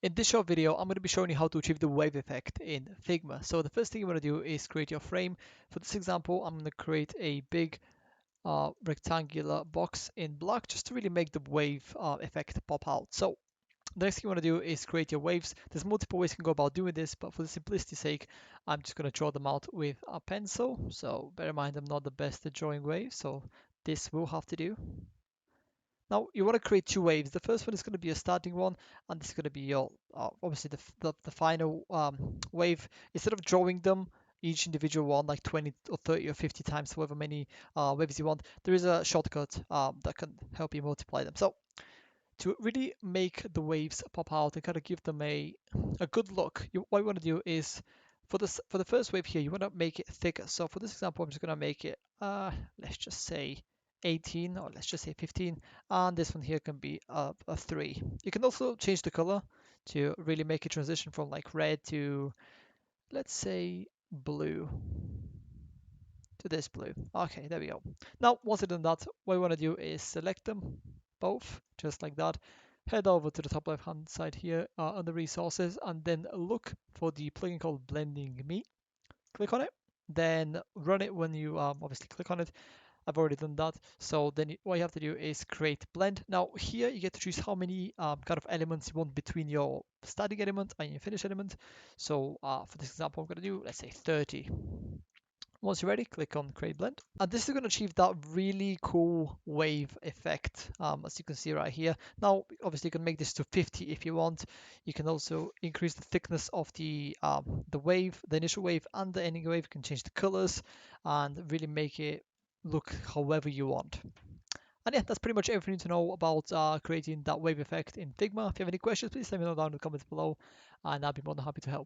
In this short video, I'm going to be showing you how to achieve the wave effect in Figma. So the first thing you want to do is create your frame. For this example, I'm going to create a big rectangular box in black just to really make the wave effect pop out. So the next thing you want to do is create your waves. There's multiple ways you can go about doing this, but for the simplicity's sake, I'm just going to draw them out with a pencil. So bear in mind, I'm not the best at drawing waves, so this will have to do. Now you want to create two waves. The first one is going to be a starting one, and this is going to be your obviously the final wave. Instead of drawing them each individual one like 20 or 30 or 50 times, however many waves you want, there is a shortcut that can help you multiply them. So to really make the waves pop out and kind of give them a good look, what you want to do is for the first wave here, you want to make it thicker. So for this example, I'm just going to make it let's just say 18, or let's just say 15, and this one here can be a 3. You can also change the color to really make a transition from like red to, let's say, blue, to this blue. Okay, there we go. Now once you've done that, what we want to do is select them both just like that, head over to the top left hand side here under resources, and then look for the plugin called Blending Me. Click on it, then run it when you obviously click on it. I've already done that. So then what you have to do is create blend. Now here you get to choose how many kind of elements you want between your starting element and your finish element. So for this example, I'm going to do, let's say, 30. Once you're ready, click on create blend. And this is going to achieve that really cool wave effect, as you can see right here. Now, obviously you can make this to 50 if you want. You can also increase the thickness of the wave, the initial wave and the ending wave. You can change the colors and really make it look however you want. And yeah, that's pretty much everything you need to know about creating that wave effect in Figma. If you have any questions, please let me know down in the comments below, and I'll be more than happy to help.